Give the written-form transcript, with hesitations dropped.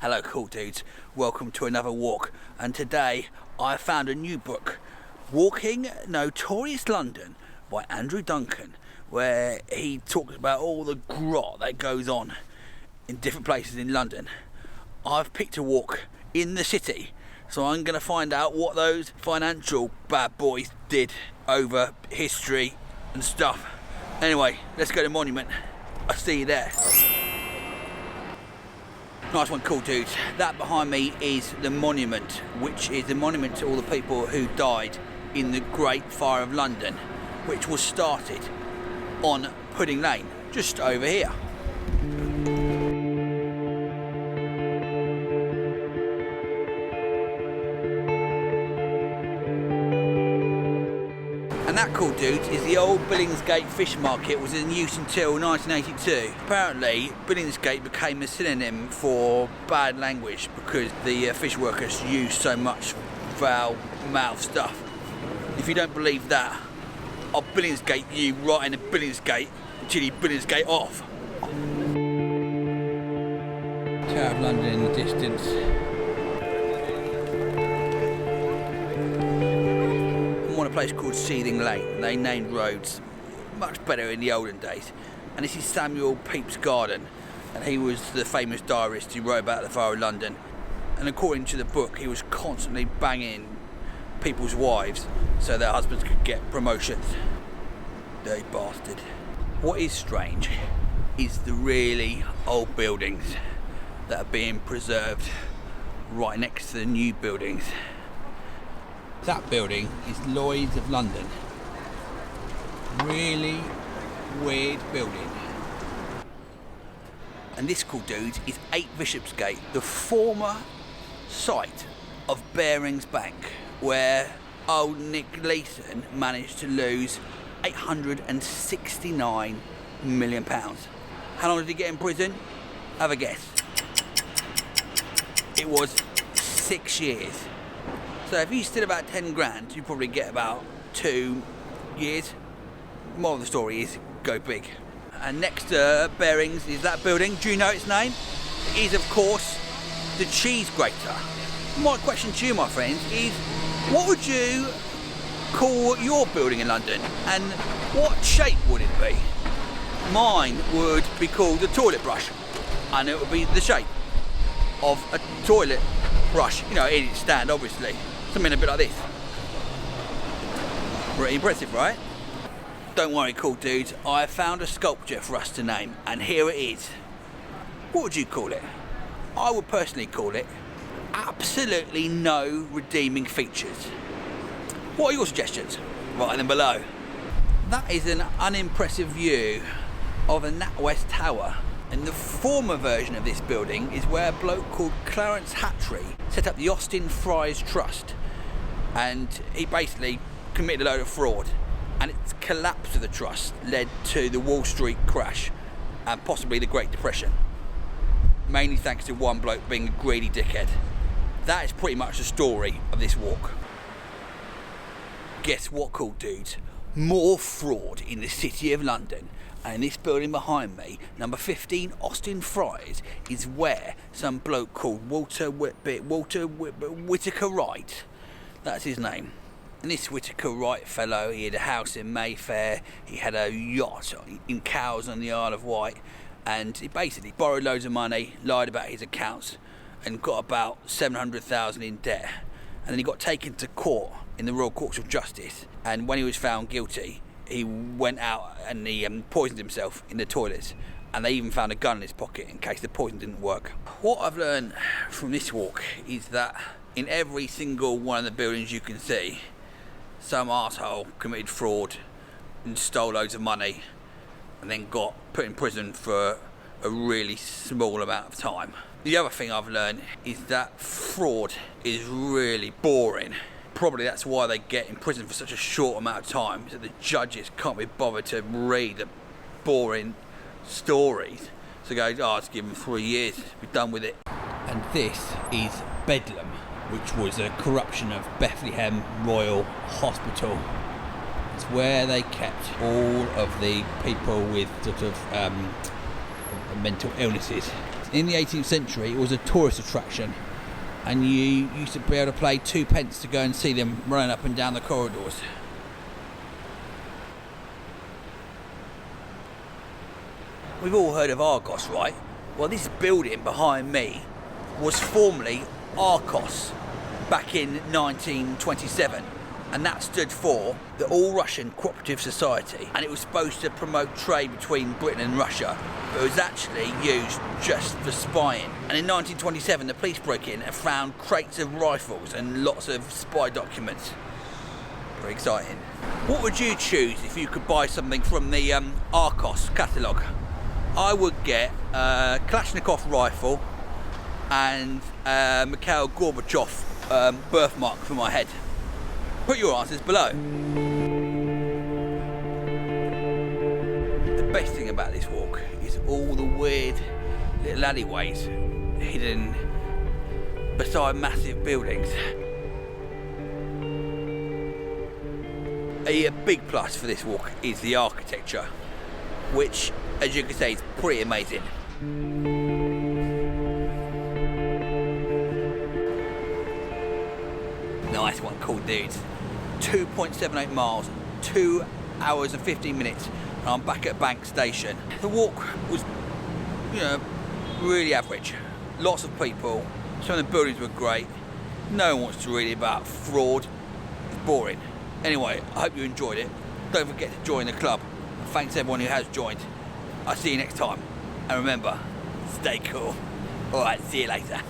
Hello cool dudes, welcome to another walk, and today I found a new book, Walking Notorious London by Andrew Duncan, where he talks about all the grot that goes on in different places in London. I've picked a walk in the city, so I'm going to find out what those financial bad boys did over history and stuff. Anyway, let's go to Monument. I'll see you there. Nice one, cool dudes. That behind me is the Monument, which is the monument to all the people who died in the Great Fire of London, which was started on Pudding Lane, just over here. And that, cool dudes, is the old Billingsgate fish market. Was in use until 1982. Apparently, Billingsgate became a synonym for bad language because the fish workers used so much foul-mouthed stuff. If you don't believe that, I'll Billingsgate you right in the Billingsgate until you Billingsgate off. Tower of London in the distance. On a place called Seething Lane. They named roads much better in the olden days. And this is Samuel Pepys' garden, and he was the famous diarist who wrote about the Fire of London. And according to the book, he was constantly banging people's wives so their husbands could get promotions. Dirty bastard. What is strange is the really old buildings that are being preserved right next to the new buildings. That building is Lloyd's of London. Really weird building. And this, cool dudes, is 8 Bishopsgate, the former site of Barings Bank, where old Nick Leeson managed to lose £869 million. How long did he get in prison? Have a guess. It was 6 years. So if you steal about 10 grand, you probably get about 2 years. Moral of the story is, go big. And next to Barings is that building. Do you know its name? It is, of course, the Cheese Grater. My question to you, my friends, is what would you call your building in London? And what shape would it be? Mine would be called the toilet brush. And it would be the shape of a toilet brush. You know, in its stand, obviously. Something a bit like this. Pretty impressive, right? Don't worry, cool dudes, I found a sculpture for us to name, and here it is. What would you call it? I would personally call it absolutely no redeeming features. What are your suggestions? Write them below. That is an unimpressive view of a NatWest Tower. And the former version of this building is where a bloke called Clarence Hattrey set up the Austin Friars Trust, and he basically committed a load of fraud, and its collapse of the trust led to the Wall Street crash and possibly the Great Depression, mainly thanks to one bloke being a greedy dickhead. That is pretty much the story of this walk. Guess what, cool dudes? More fraud in the City of London. And this building behind me, number 15 Austin Friars, is where some bloke called Walter Whitaker Wright, that's his name. And this Whitaker Wright fellow, he had a house in Mayfair, he had a yacht in Cowes on the Isle of Wight, and he basically borrowed loads of money, lied about his accounts, and got about 700,000 in debt. And then he got taken to court in the Royal Courts of Justice, and when he was found guilty, he went out and he poisoned himself in the toilets, and they even found a gun in his pocket in case the poison didn't work. What I've learned from this walk is that in every single one of the buildings you can see, some arsehole committed fraud and stole loads of money and then got put in prison for a really small amount of time. The other thing I've learned is that fraud is really boring. Probably that's why they get in prison for such a short amount of time, so the judges can't be bothered to read the boring stories. So go, let's give them 3 years, be done with it. And this is Bedlam, which was a corruption of Bethlehem Royal Hospital. It's where they kept all of the people with sort of mental illnesses. In the 18th century, it was a tourist attraction, and you used to be able to pay 2p to go and see them running up and down the corridors. We've all heard of Argos, right? Well, this building behind me was formerly Arcos back in 1927, and that stood for the All-Russian Cooperative Society, and it was supposed to promote trade between Britain and Russia, but it was actually used just for spying. And in 1927 the police broke in and found crates of rifles and lots of spy documents. Very exciting. What would you choose if you could buy something from the Arcos catalogue? I would get a Kalashnikov rifle and Mikhail Gorbachev birthmark for my head. Put your answers below. The best thing about this walk is all the weird little alleyways hidden beside massive buildings. A big plus for this walk is the architecture, which, as you can see, is pretty amazing. Nice one, cool dudes. 2.78 miles, 2 hours and 15 minutes, and I'm back at Bank Station. The walk was, really average. Lots of people, some of the buildings were great. No one wants to read about fraud. It's boring. Anyway, I hope you enjoyed it. Don't forget to join the club. And thanks everyone who has joined. I'll see you next time. And remember, stay cool. Alright, see you later.